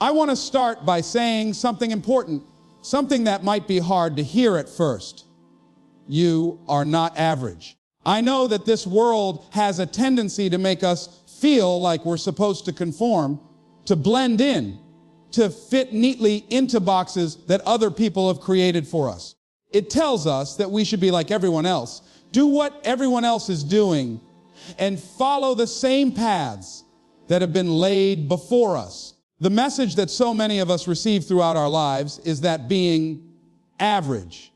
I want to start by saying something important, something that might be hard to hear at first. You are not average. I know that this world has a tendency to make us feel like we're supposed to conform, to blend in, to fit neatly into boxes that other people have created for us. It tells us that we should be like everyone else, do what everyone else is doing, and follow the same paths that have been laid before us. The message that so many of us receive throughout our lives is that being average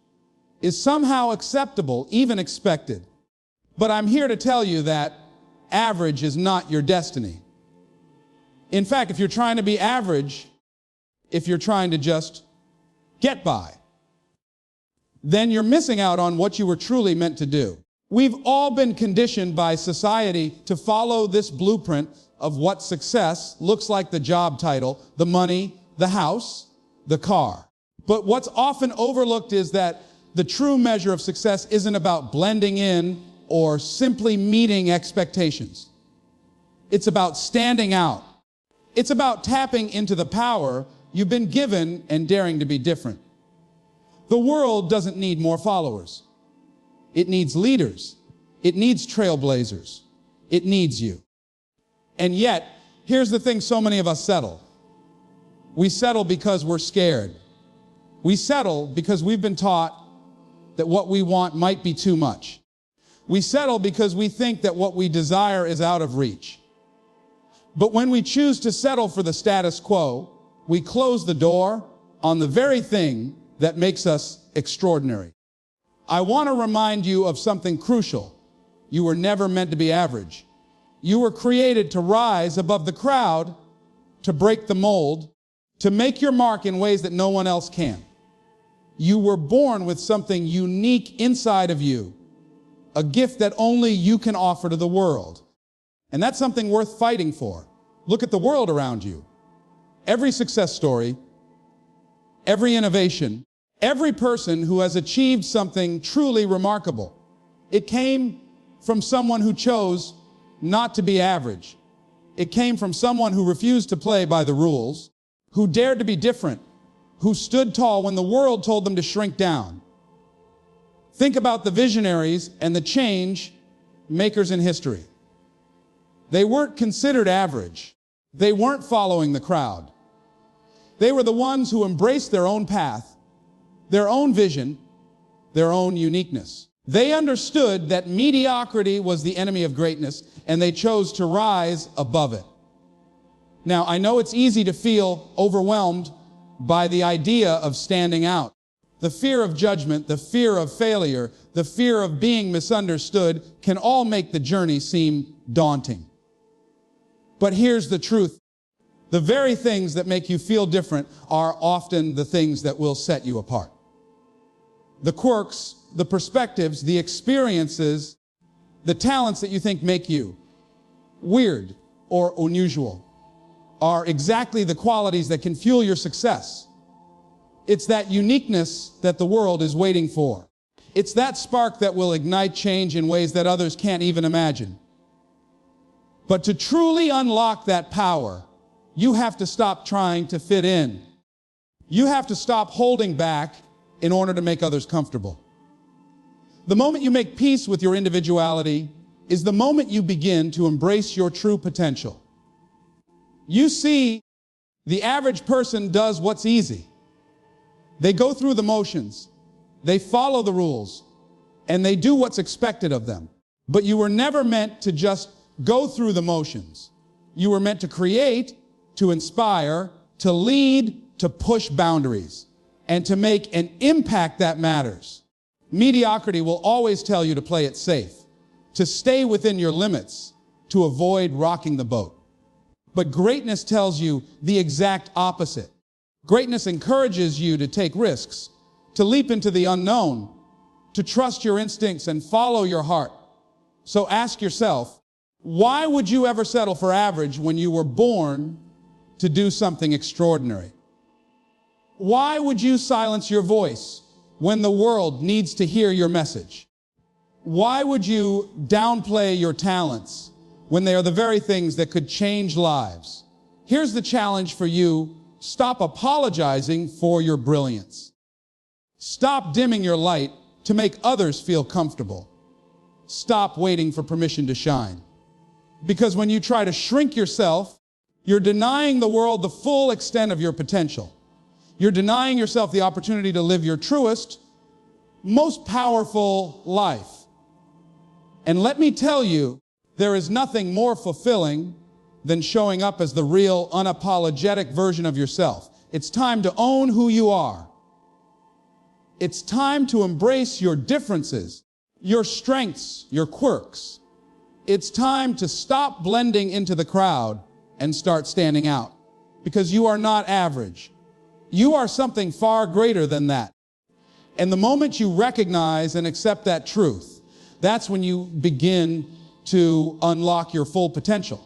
is somehow acceptable, even expected. But I'm here to tell you that average is not your destiny. In fact, if you're trying to be average, if you're trying to just get by, then you're missing out on what you were truly meant to do. We've all been conditioned by society to follow this blueprint of what success looks like: the job title, the money, the house, the car. But what's often overlooked is that the true measure of success isn't about blending in or simply meeting expectations. It's about standing out. It's about tapping into the power you've been given and daring to be different. The world doesn't need more followers. It needs leaders. It needs trailblazers. It needs you. And yet, here's the thing: so many of us settle. We settle because we're scared. We settle because we've been taught that what we want might be too much. We settle because we think that what we desire is out of reach. But when we choose to settle for the status quo, we close the door on the very thing that makes us extraordinary. I want to remind you of something crucial. You were never meant to be average. You were created to rise above the crowd, to break the mold, to make your mark in ways that no one else can. You were born with something unique inside of you, a gift that only you can offer to the world. And that's something worth fighting for. Look at the world around you. Every success story, every innovation, every person who has achieved something truly remarkable, it came from someone who chose not to be average. It came from someone who refused to play by the rules, who dared to be different, who stood tall when the world told them to shrink down. Think about the visionaries and the change makers in history. They weren't considered average. They weren't following the crowd. They were the ones who embraced their own path, their own vision, their own uniqueness. They understood that mediocrity was the enemy of greatness, and they chose to rise above it. Now, I know it's easy to feel overwhelmed by the idea of standing out. The fear of judgment, the fear of failure, the fear of being misunderstood can all make the journey seem daunting. But here's the truth. The very things that make you feel different are often the things that will set you apart. The quirks, the perspectives, the experiences, the talents that you think make you weird or unusual are exactly the qualities that can fuel your success. It's that uniqueness that the world is waiting for. It's that spark that will ignite change in ways that others can't even imagine. But to truly unlock that power, you have to stop trying to fit in. You have to stop holding back in order to make others comfortable. The moment you make peace with your individuality is the moment you begin to embrace your true potential. You see, the average person does what's easy. They go through the motions, they follow the rules, and they do what's expected of them. But you were never meant to just go through the motions. You were meant to create, to inspire, to lead, to push boundaries, and to make an impact that matters. Mediocrity will always tell you to play it safe, to stay within your limits, to avoid rocking the boat. But greatness tells you the exact opposite. Greatness encourages you to take risks, to leap into the unknown, to trust your instincts and follow your heart. So ask yourself, why would you ever settle for average when you were born to do something extraordinary? Why would you silence your voice when the world needs to hear your message? Why would you downplay your talents when they are the very things that could change lives? Here's the challenge for you Stop apologizing for your brilliance. Stop dimming your light to make others feel comfortable. Stop waiting for permission to shine. Because when you try to shrink yourself, you're denying the world the full extent of your potential. You're denying yourself the opportunity to live your truest, most powerful life. And let me tell you, there is nothing more fulfilling than showing up as the real, unapologetic version of yourself. It's time to own who you are. It's time to embrace your differences, your strengths, your quirks. It's time to stop blending into the crowd and start standing out. Because you are not average. You are something far greater than that. And the moment you recognize and accept that truth, that's when you begin to unlock your full potential.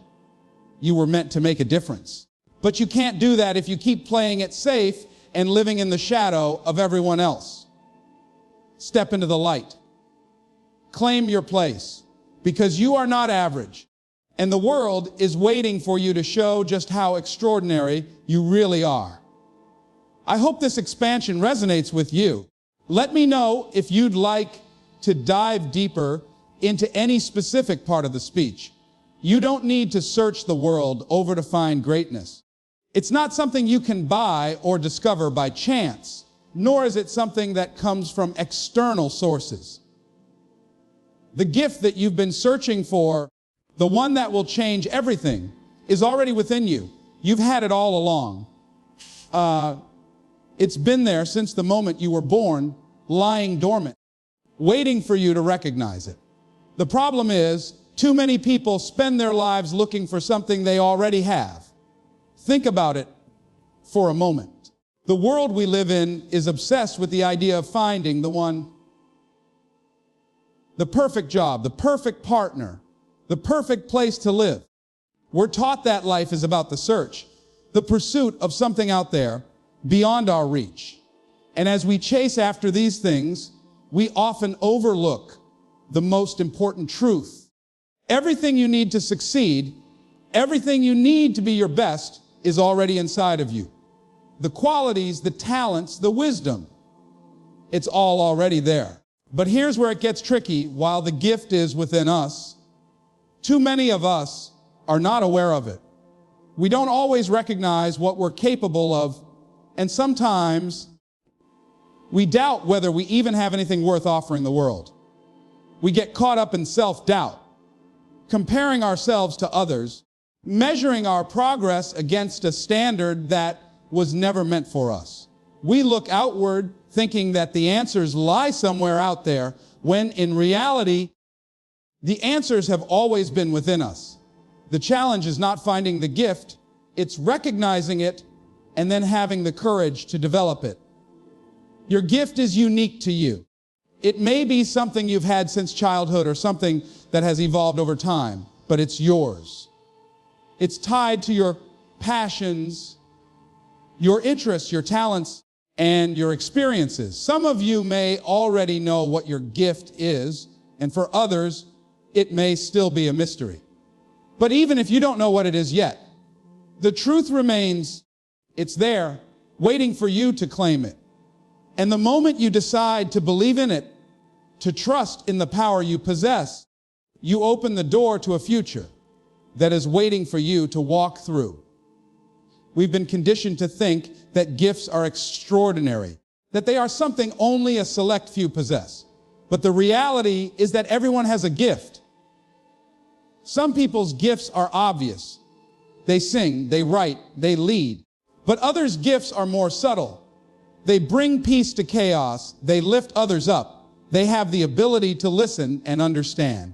You were meant to make a difference. But you can't do that if you keep playing it safe and living in the shadow of everyone else. Step into the light. Claim your place, because you are not average. And the world is waiting for you to show just how extraordinary you really are. I hope this expansion resonates with you. Let me know if you'd like to dive deeper into any specific part of the speech. You don't need to search the world over to find greatness. It's not something you can buy or discover by chance, nor is it something that comes from external sources. The gift that you've been searching for, the one that will change everything, is already within you. You've had it all along. It's been there since the moment you were born, lying dormant, waiting for you to recognize it. The problem is, too many people spend their lives looking for something they already have. Think about it for a moment. The world we live in is obsessed with the idea of finding the one, the perfect job, the perfect partner, the perfect place to live. We're taught that life is about the search, the pursuit of something out there beyond our reach. And as we chase after these things, we often overlook the most important truth. Everything you need to succeed, everything you need to be your best is already inside of you. The qualities, the talents, the wisdom, it's all already there. But here's where it gets tricky. While the gift is within us, too many of us are not aware of it. We don't always recognize what we're capable of, and sometimes we doubt whether we even have anything worth offering the world. We get caught up in self-doubt, comparing ourselves to others, measuring our progress against a standard that was never meant for us. We look outward thinking that the answers lie somewhere out there, when in reality, the answers have always been within us. The challenge is not finding the gift, it's recognizing it and then having the courage to develop it. Your gift is unique to you. It may be something you've had since childhood or something that has evolved over time, but it's yours. It's tied to your passions, your interests, your talents, and your experiences. Some of you may already know what your gift is, and for others, it may still be a mystery. But even if you don't know what it is yet, the truth remains, it's there, waiting for you to claim it. And the moment you decide to believe in it, to trust in the power you possess, you open the door to a future that is waiting for you to walk through. We've been conditioned to think that gifts are extraordinary, that they are something only a select few possess. But the reality is that everyone has a gift. Some people's gifts are obvious. They sing, they write, they lead. But others' gifts are more subtle. They bring peace to chaos. They lift others up. They have the ability to listen and understand.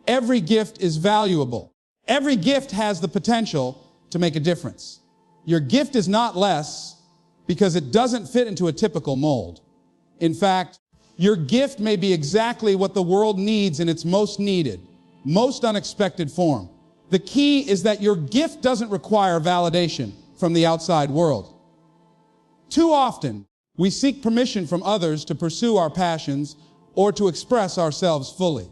Every gift is valuable. Every gift has the potential to make a difference. Your gift is not less because it doesn't fit into a typical mold. In fact, your gift may be exactly what the world needs in its most needed, most unexpected form. The key is that your gift doesn't require validation from the outside world. Too often, we seek permission from others to pursue our passions or to express ourselves fully.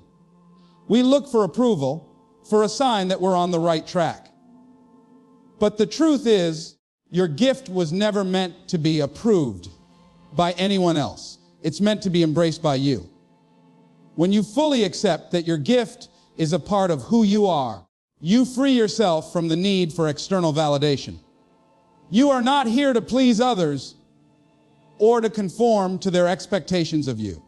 We look for approval, for a sign that we're on the right track. But the truth is, Your gift was never meant to be approved by anyone else. It's meant to be embraced by you. When you fully accept that your gift is a part of who you are, you free yourself from the need for external validation. You are not here to please others or to conform to their expectations of you.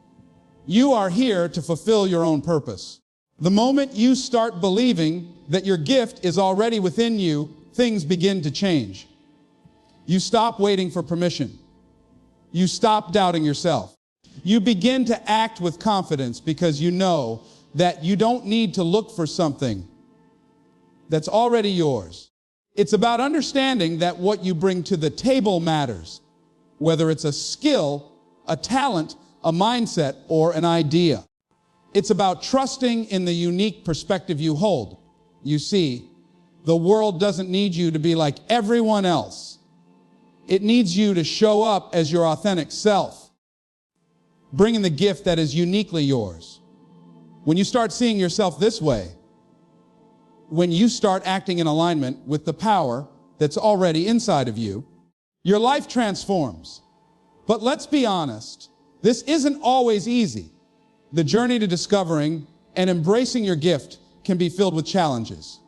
You are here to fulfill your own purpose. The moment you start believing that your gift is already within you, things begin to change. You stop waiting for permission. You stop doubting yourself. You begin to act with confidence because you know that you don't need to look for something that's already yours. It's about understanding that what you bring to the table matters, whether it's a skill, a talent, a mindset, or an idea. It's about trusting in the unique perspective you hold. You see, the world doesn't need you to be like everyone else. It needs you to show up as your authentic self, bringing the gift that is uniquely yours. When you start seeing yourself this way, when you start acting in alignment with the power that's already inside of you, your life transforms. But let's be honest, this isn't always easy. The journey to discovering and embracing your gift can be filled with challenges.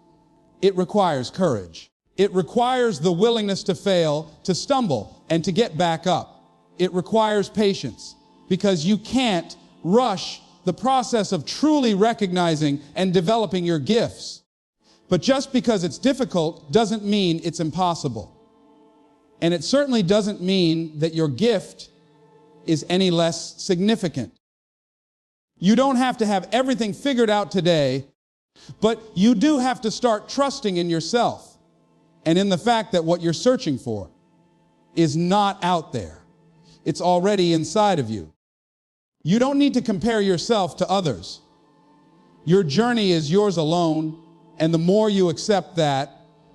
It requires courage. It requires the willingness to fail, to stumble, and to get back up. It requires patience, because you can't rush the process of truly recognizing and developing your gifts. But just because it's difficult doesn't mean it's impossible. And it certainly doesn't mean that your gift is any less significant. You don't have to have everything figured out today, but you do have to start trusting in yourself and in the fact that what you're searching for is not out there. It's already inside of you. You don't need to compare yourself to others. Your journey is yours alone, and the more you accept that,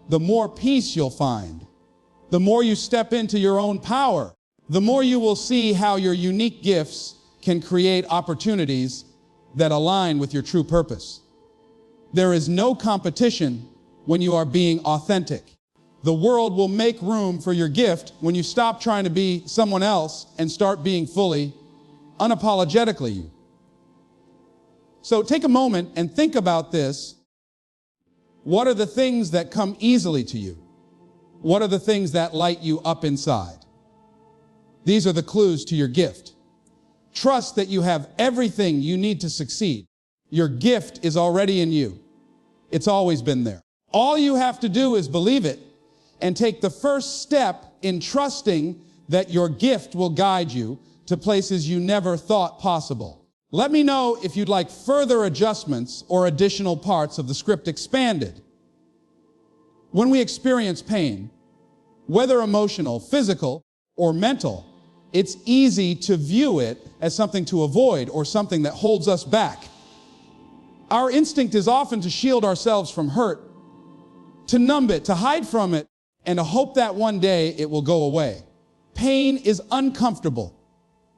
the more peace you'll find. The more you step into your own power, the more you will see how your unique gifts can create opportunities that align with your true purpose. There is no competition when you are being authentic. The world will make room for your gift when you stop trying to be someone else and start being fully, unapologetically you. So take a moment and think about this. What are the things that come easily to you? What are the things that light you up inside? These are the clues to your gift. Trust that you have everything you need to succeed. Your gift is already in you. It's always been there. All you have to do is believe it and take the first step in trusting that your gift will guide you to places you never thought possible. Let me know if you'd like further adjustments or additional parts of the script expanded. When we experience pain, whether emotional, physical, or mental, it's easy to view it as something to avoid or something that holds us back. Our instinct is often to shield ourselves from hurt, to numb it, to hide from it, and to hope that one day it will go away. Pain is uncomfortable,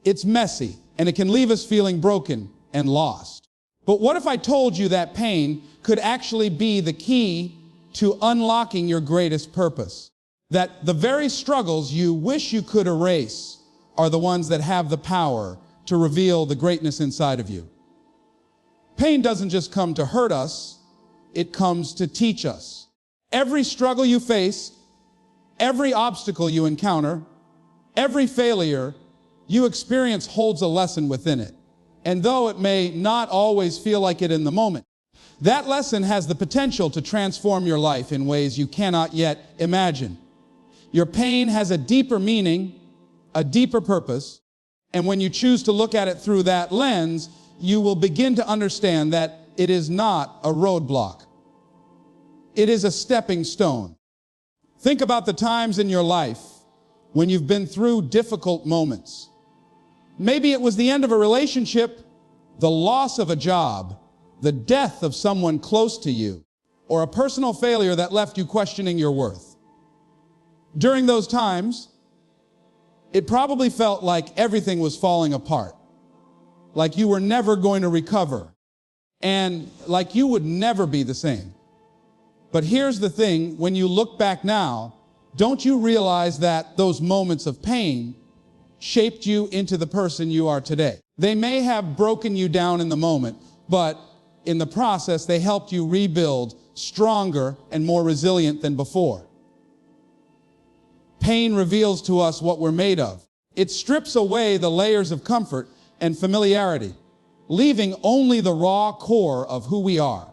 it's messy, and it can leave us feeling broken and lost. But what if I told you that pain could actually be the key to unlocking your greatest purpose? That the very struggles you wish you could erase are the ones that have the power to reveal the greatness inside of you. Pain doesn't just come to hurt us, it comes to teach us. Every struggle you face, every obstacle you encounter, every failure you experience holds a lesson within it. And though it may not always feel like it in the moment, that lesson has the potential to transform your life in ways you cannot yet imagine. Your pain has a deeper meaning, a deeper purpose, and when you choose to look at it through that lens, you will begin to understand that it is not a roadblock. It is a stepping stone. Think about the times in your life when you've been through difficult moments. Maybe it was the end of a relationship, the loss of a job, the death of someone close to you, or a personal failure that left you questioning your worth. During those times, it probably felt like everything was falling apart, like you were never going to recover, and like you would never be the same. But here's the thing, when you look back now, Don't you realize that those moments of pain shaped you into the person you are today? They may have broken you down in the moment, but in the process, they helped you rebuild stronger and more resilient than before. Pain reveals to us what we're made of. It strips away the layers of comfort and familiarity, leaving only the raw core of who we are.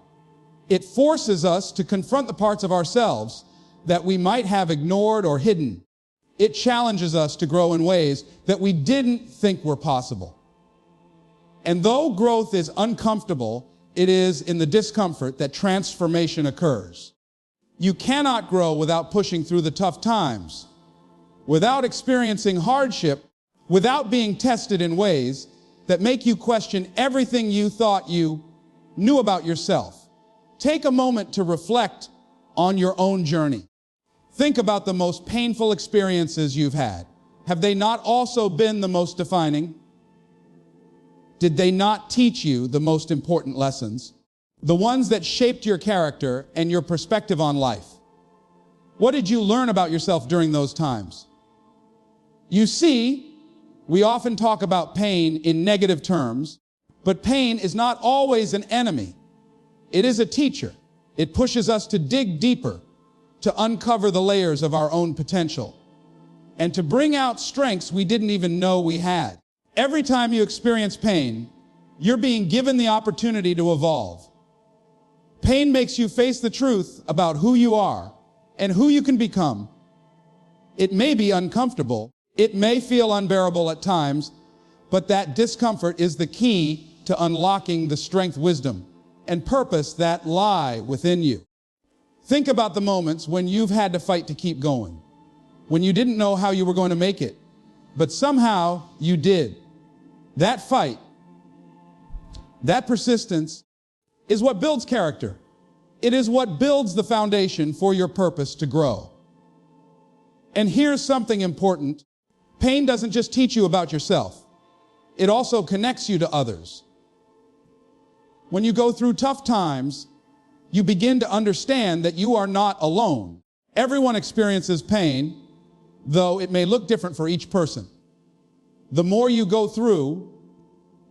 It forces us to confront the parts of ourselves that we might have ignored or hidden. It challenges us to grow in ways that we didn't think were possible. And though growth is uncomfortable, it is in the discomfort that transformation occurs. You cannot grow without pushing through the tough times, without experiencing hardship, without being tested in ways that make you question everything you thought you knew about yourself. Take a moment to reflect on your own journey. Think about the most painful experiences you've had. Have they not also been the most defining? Did they not teach you the most important lessons? The ones that shaped your character and your perspective on life? What did you learn about yourself during those times? You see, we often talk about pain in negative terms, but pain is not always an enemy. It is a teacher. It pushes us to dig deeper, to uncover the layers of our own potential, and to bring out strengths we didn't even know we had. Every time you experience pain, you're being given the opportunity to evolve. Pain makes you face the truth about who you are and who you can become. It may be uncomfortable, it may feel unbearable at times, but that discomfort is the key to unlocking the strength, wisdom, and purpose that lie within you. Think about the moments when you've had to fight to keep going, when you didn't know how you were going to make it, but somehow you did. That fight, that persistence is what builds character. It is what builds the foundation for your purpose to grow. And here's something important. Pain doesn't just teach you about yourself. It also connects you to others. When you go through tough times, you begin to understand that you are not alone. Everyone experiences pain, though it may look different for each person. The more you go through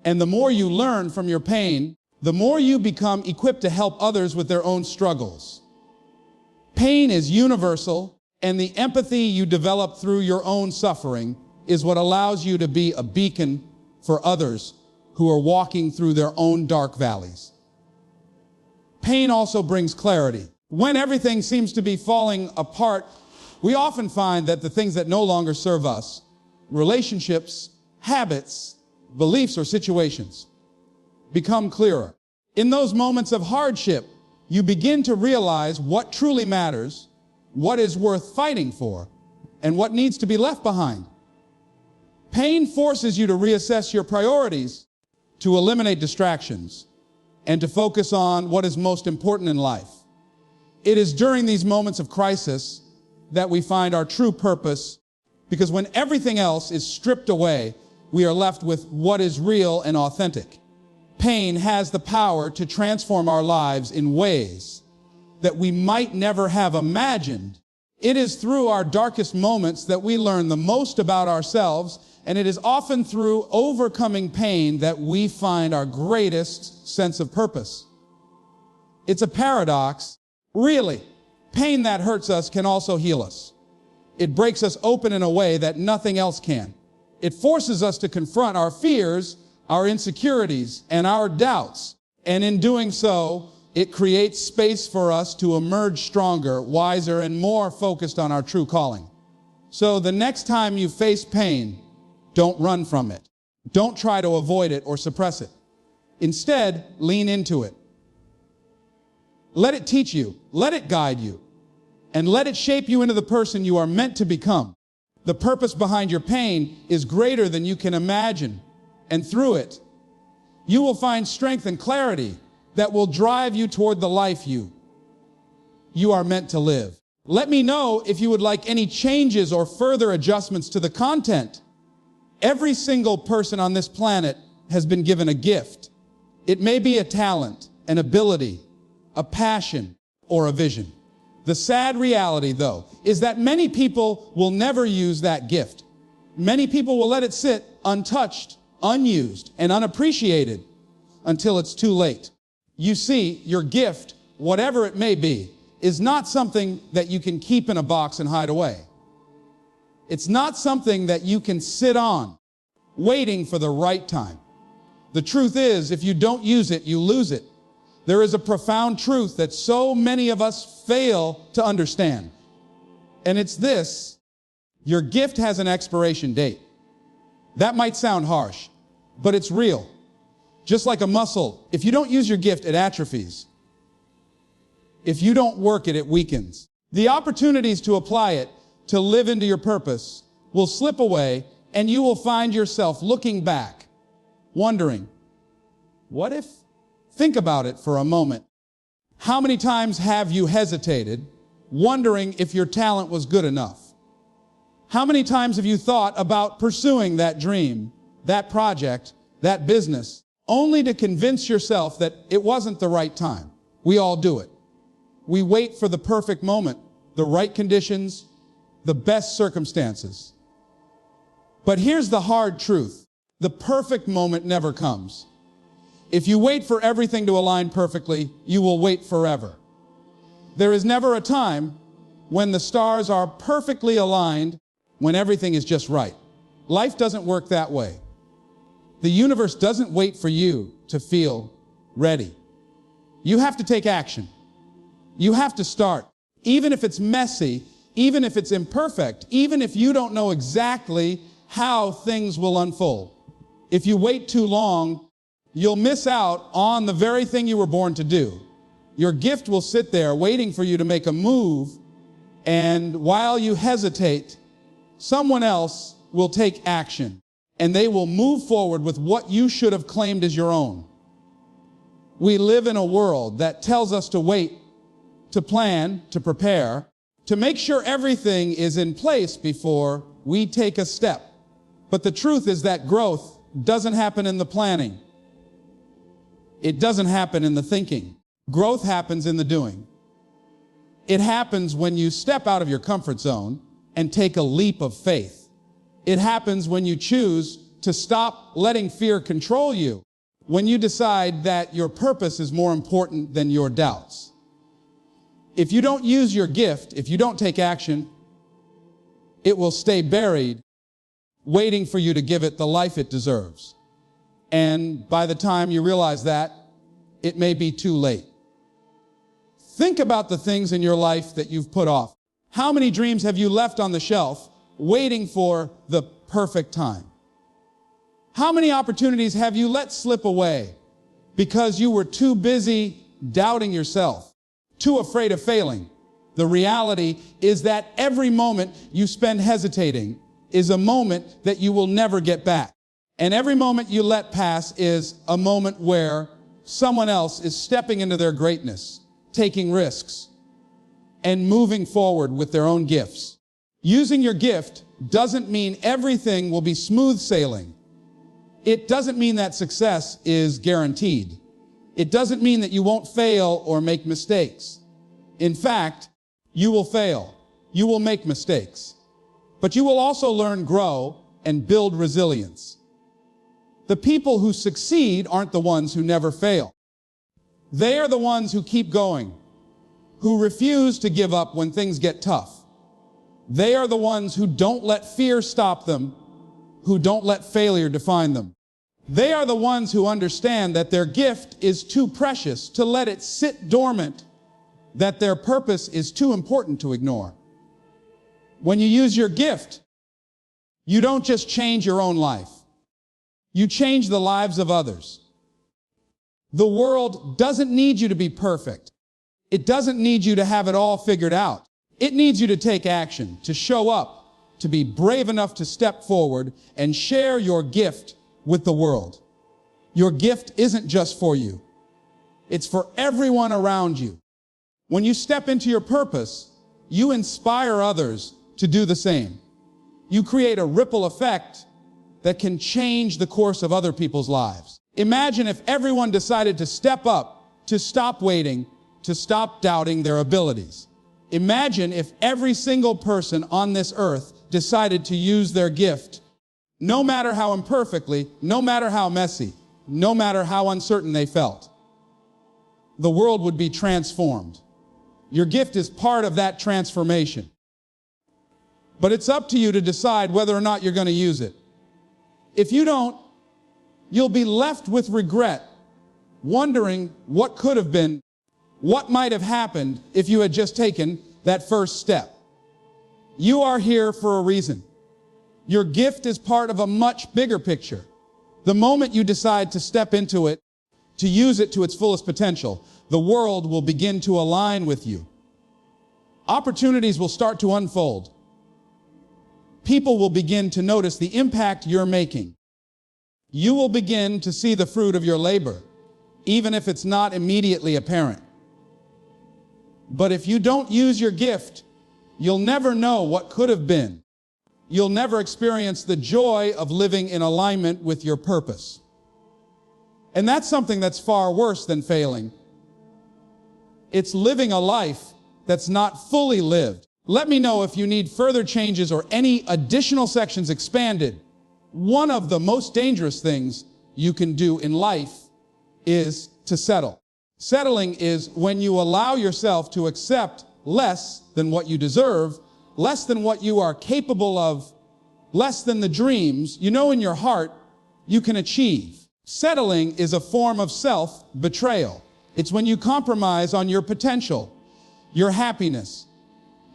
and the more you learn from your pain, the more you become equipped to help others with their own struggles. Pain is universal, and the empathy you develop through your own suffering is what allows you to be a beacon for others who are walking through their own dark valleys. Pain also brings clarity. When everything seems to be falling apart, we often find that the things that no longer serve us, relationships, habits, beliefs, or situations, become clearer. In those moments of hardship, you begin to realize what truly matters, what is worth fighting for, and what needs to be left behind. Pain forces you to reassess your priorities, to eliminate distractions, and to focus on what is most important in life. It is during these moments of crisis that we find our true purpose, because when everything else is stripped away, we are left with what is real and authentic. Pain has the power to transform our lives in ways that we might never have imagined. It is through our darkest moments that we learn the most about ourselves, and it is often through overcoming pain that we find our greatest sense of purpose. It's a paradox. Really, pain that hurts us can also heal us. It breaks us open in a way that nothing else can. It forces us to confront our fears, our insecurities, and our doubts. And in doing so, it creates space for us to emerge stronger, wiser, and more focused on our true calling. So the next time you face pain, don't run from it. Don't try to avoid it or suppress it. Instead, lean into it. Let it teach you, let it guide you, and let it shape you into the person you are meant to become. The purpose behind your pain is greater than you can imagine, and through it, you will find strength and clarity that will drive you toward the life you are meant to live. Let me know if you would like any changes or further adjustments to the content. Every single person on this planet has been given a gift. It may be a talent, an ability, a passion, or a vision. The sad reality, though, is that many people will never use that gift. Many people will let it sit untouched, unused, and unappreciated until it's too late. You see, your gift, whatever it may be, is not something that you can keep in a box and hide away. It's not something that you can sit on, waiting for the right time. The truth is, if you don't use it, you lose it. There is a profound truth that so many of us fail to understand. And it's this: your gift has an expiration date. That might sound harsh, but it's real. Just like a muscle, if you don't use your gift, it atrophies. If you don't work it, it weakens. The opportunities to apply it, to live into your purpose, will slip away, and you will find yourself looking back, wondering, what if? Think about it for a moment. How many times have you hesitated, wondering if your talent was good enough? How many times have you thought about pursuing that dream, that project, that business, only to convince yourself that it wasn't the right time? We all do it. We wait for the perfect moment, the right conditions, the best circumstances. But here's the hard truth: the perfect moment never comes. If you wait for everything to align perfectly, you will wait forever. There is never a time when the stars are perfectly aligned, when everything is just right. Life doesn't work that way. The universe doesn't wait for you to feel ready. You have to take action. You have to start. Even if it's messy, even if it's imperfect, even if you don't know exactly how things will unfold. If you wait too long, you'll miss out on the very thing you were born to do. Your gift will sit there waiting for you to make a move, and while you hesitate, someone else will take action, and they will move forward with what you should have claimed as your own. We live in a world that tells us to wait, to plan, to prepare, to make sure everything is in place before we take a step. But the truth is that growth doesn't happen in the planning. It doesn't happen in the thinking. Growth happens in the doing. It happens when you step out of your comfort zone and take a leap of faith. It happens when you choose to stop letting fear control you, when you decide that your purpose is more important than your doubts. If you don't use your gift, if you don't take action, it will stay buried, waiting for you to give it the life it deserves. And by the time you realize that, it may be too late. Think about the things in your life that you've put off. How many dreams have you left on the shelf waiting for the perfect time? How many opportunities have you let slip away because you were too busy doubting yourself, too afraid of failing? The reality is that every moment you spend hesitating is a moment that you will never get back. And every moment you let pass is a moment where someone else is stepping into their greatness, taking risks, and moving forward with their own gifts. Using your gift doesn't mean everything will be smooth sailing. It doesn't mean that success is guaranteed. It doesn't mean that you won't fail or make mistakes. In fact, you will fail. You will make mistakes. But you will also learn, grow, and build resilience. The people who succeed aren't the ones who never fail. They are the ones who keep going, who refuse to give up when things get tough. They are the ones who don't let fear stop them, who don't let failure define them. They are the ones who understand that their gift is too precious to let it sit dormant, that their purpose is too important to ignore. When you use your gift, you don't just change your own life. You change the lives of others. The world doesn't need you to be perfect. It doesn't need you to have it all figured out. It needs you to take action, to show up, to be brave enough to step forward and share your gift with the world. Your gift isn't just for you. It's for everyone around you. When you step into your purpose, you inspire others to do the same. You create a ripple effect that can change the course of other people's lives. Imagine if everyone decided to step up, to stop waiting, to stop doubting their abilities. Imagine if every single person on this earth decided to use their gift, no matter how imperfectly, no matter how messy, no matter how uncertain they felt. The world would be transformed. Your gift is part of that transformation. But it's up to you to decide whether or not you're going to use it. If you don't, you'll be left with regret, wondering what could have been, what might have happened if you had just taken that first step. You are here for a reason. Your gift is part of a much bigger picture. The moment you decide to step into it, to use it to its fullest potential, the world will begin to align with you. Opportunities will start to unfold. People will begin to notice the impact you're making. You will begin to see the fruit of your labor, even if it's not immediately apparent. But if you don't use your gift, you'll never know what could have been. You'll never experience the joy of living in alignment with your purpose. And that's something that's far worse than failing. It's living a life that's not fully lived. Let me know if you need further changes or any additional sections expanded. One of the most dangerous things you can do in life is to settle. Settling is when you allow yourself to accept less than what you deserve, less than what you are capable of, less than the dreams you know in your heart you can achieve. Settling is a form of self-betrayal. It's when you compromise on your potential, your happiness,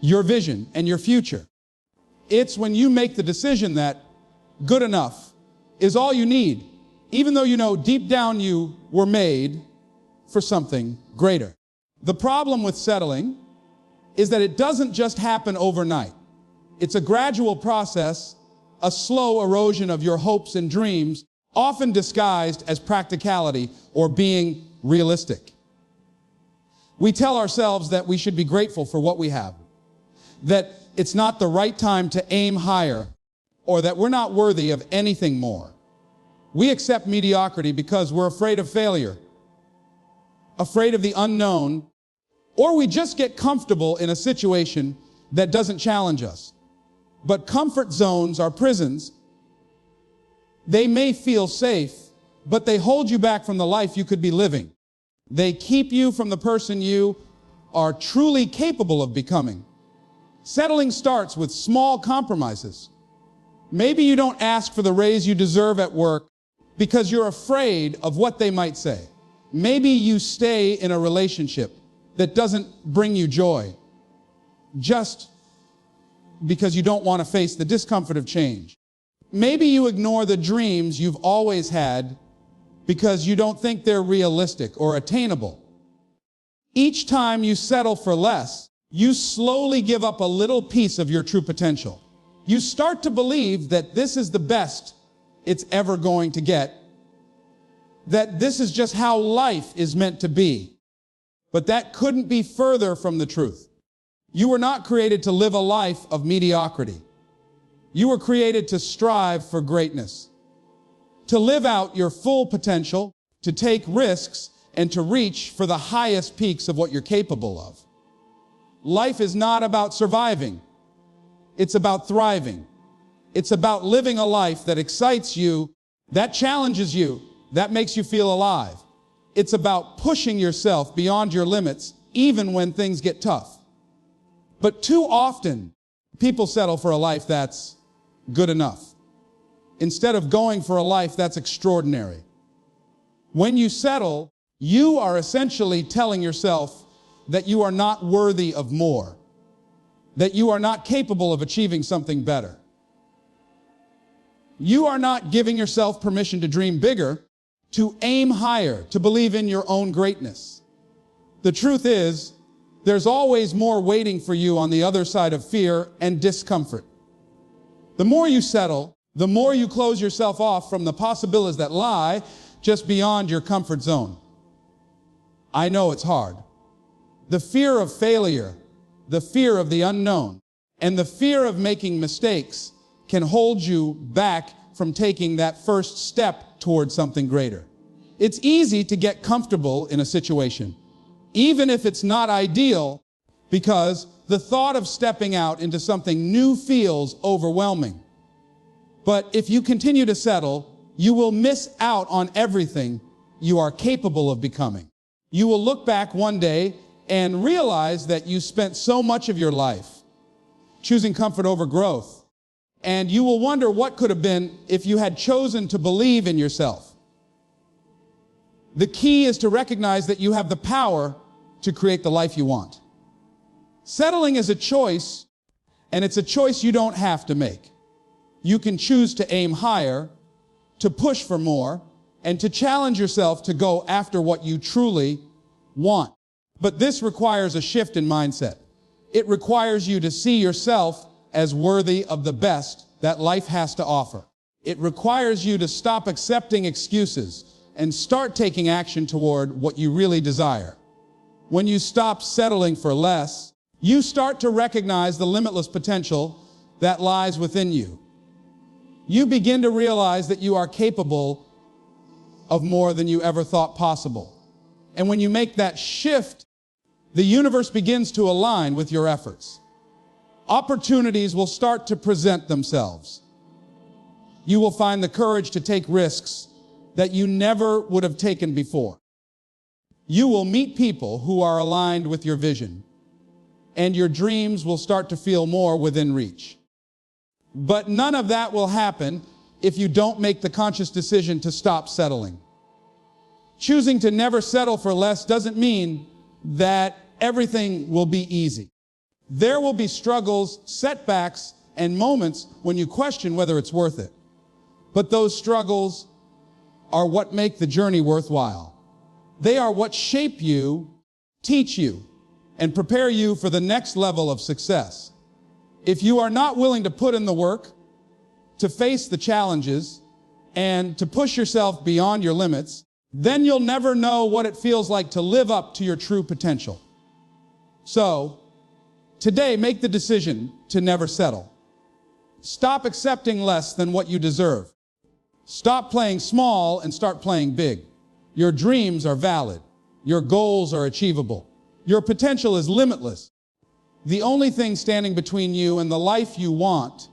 your vision, and your future. It's when you make the decision that good enough is all you need, even though you know deep down you were made for something greater. The problem with settling is that it doesn't just happen overnight. It's a gradual process, a slow erosion of your hopes and dreams, often disguised as practicality or being realistic. We tell ourselves that we should be grateful for what we have, that it's not the right time to aim higher, or that we're not worthy of anything more. We accept mediocrity because we're afraid of failure, afraid of the unknown, or we just get comfortable in a situation that doesn't challenge us. But comfort zones are prisons. They may feel safe, but they hold you back from the life you could be living. They keep you from the person you are truly capable of becoming. Settling starts with small compromises. Maybe you don't ask for the raise you deserve at work because you're afraid of what they might say. Maybe you stay in a relationship that doesn't bring you joy just because you don't want to face the discomfort of change. Maybe you ignore the dreams you've always had because you don't think they're realistic or attainable. Each time you settle for less, you slowly give up a little piece of your true potential. You start to believe that this is the best it's ever going to get, that this is just how life is meant to be. But that couldn't be further from the truth. You were not created to live a life of mediocrity. You were created to strive for greatness, to live out your full potential, to take risks, and to reach for the highest peaks of what you're capable of. Life is not about surviving. It's about thriving. It's about living a life that excites you, that challenges you, that makes you feel alive. It's about pushing yourself beyond your limits, even when things get tough. But too often, people settle for a life that's good enough, instead of going for a life that's extraordinary. When you settle, you are essentially telling yourself that you are not worthy of more, that you are not capable of achieving something better. You are not giving yourself permission to dream bigger, to aim higher, to believe in your own greatness. The truth is, there's always more waiting for you on the other side of fear and discomfort. The more you settle, the more you close yourself off from the possibilities that lie just beyond your comfort zone. I know it's hard. The fear of failure, the fear of the unknown, and the fear of making mistakes can hold you back from taking that first step towards something greater. It's easy to get comfortable in a situation, even if it's not ideal, because the thought of stepping out into something new feels overwhelming. But if you continue to settle, you will miss out on everything you are capable of becoming. You will look back one day and realize that you spent so much of your life choosing comfort over growth. And you will wonder what could have been if you had chosen to believe in yourself. The key is to recognize that you have the power to create the life you want. Settling is a choice, and it's a choice you don't have to make. You can choose to aim higher, to push for more, and to challenge yourself to go after what you truly want. But this requires a shift in mindset. It requires you to see yourself as worthy of the best that life has to offer. It requires you to stop accepting excuses and start taking action toward what you really desire. When you stop settling for less, you start to recognize the limitless potential that lies within you. You begin to realize that you are capable of more than you ever thought possible. And when you make that shift, the universe begins to align with your efforts. Opportunities will start to present themselves. You will find the courage to take risks that you never would have taken before. You will meet people who are aligned with your vision, and your dreams will start to feel more within reach. But none of that will happen if you don't make the conscious decision to stop settling. Choosing to never settle for less doesn't mean that everything will be easy. There will be struggles, setbacks, and moments when you question whether it's worth it. But those struggles are what make the journey worthwhile. They are what shape you, teach you, and prepare you for the next level of success. If you are not willing to put in the work, to face the challenges, and to push yourself beyond your limits, then you'll never know what it feels like to live up to your true potential. So, today, make the decision to never settle. Stop accepting less than what you deserve. Stop playing small and start playing big. Your dreams are valid. Your goals are achievable. Your potential is limitless. The only thing standing between you and the life you want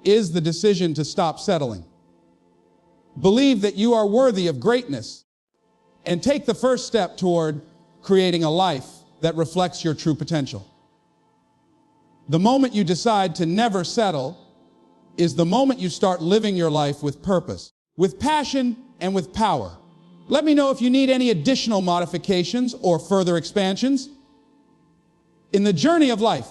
is the decision to stop settling. Believe that you are worthy of greatness and take the first step toward creating a life that reflects your true potential. The moment you decide to never settle is the moment you start living your life with purpose, with passion, and with power. Let me know if you need any additional modifications or further expansions. In the journey of life,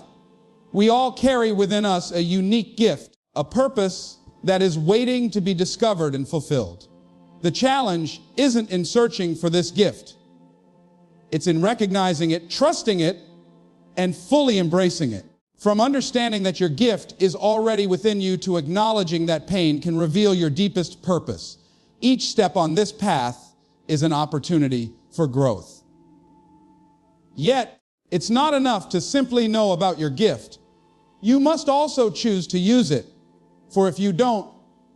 we all carry within us a unique gift, a purpose that is waiting to be discovered and fulfilled. The challenge isn't in searching for this gift. It's in recognizing it, trusting it, and fully embracing it. From understanding that your gift is already within you to acknowledging that pain can reveal your deepest purpose. Each step on this path is an opportunity for growth. Yet, it's not enough to simply know about your gift. You must also choose to use it, for if you don't,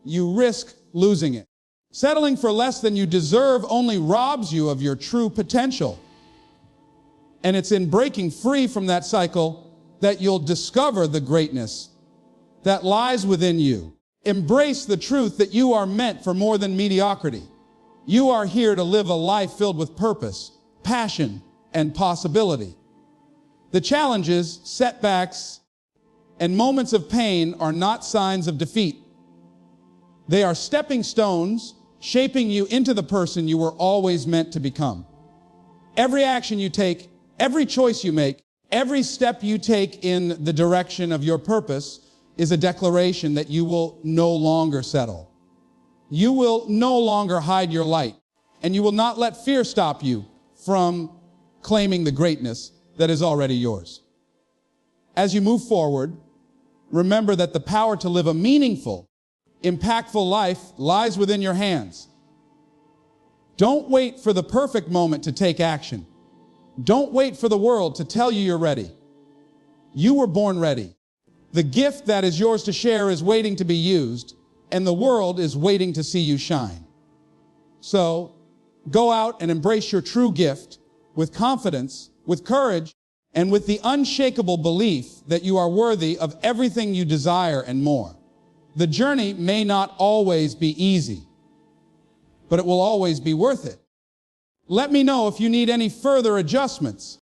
you risk losing it. Settling for less than you deserve only robs you of your true potential. And it's in breaking free from that cycle that you'll discover the greatness that lies within you. Embrace the truth that you are meant for more than mediocrity. You are here to live a life filled with purpose, passion, and possibility. The challenges, setbacks, and moments of pain are not signs of defeat. They are stepping stones shaping you into the person you were always meant to become. Every action you take, every choice you make, every step you take in the direction of your purpose is a declaration that you will no longer settle. You will no longer hide your light, and you will not let fear stop you from claiming the greatness that is already yours. As you move forward, remember that the power to live a meaningful, impactful life lies within your hands. Don't wait for the perfect moment to take action. Don't wait for the world to tell you you're ready. You were born ready. The gift that is yours to share is waiting to be used, and the world is waiting to see you shine. So, go out and embrace your true gift with confidence, with courage, and with the unshakable belief that you are worthy of everything you desire and more. The journey may not always be easy, but it will always be worth it. Let me know if you need any further adjustments.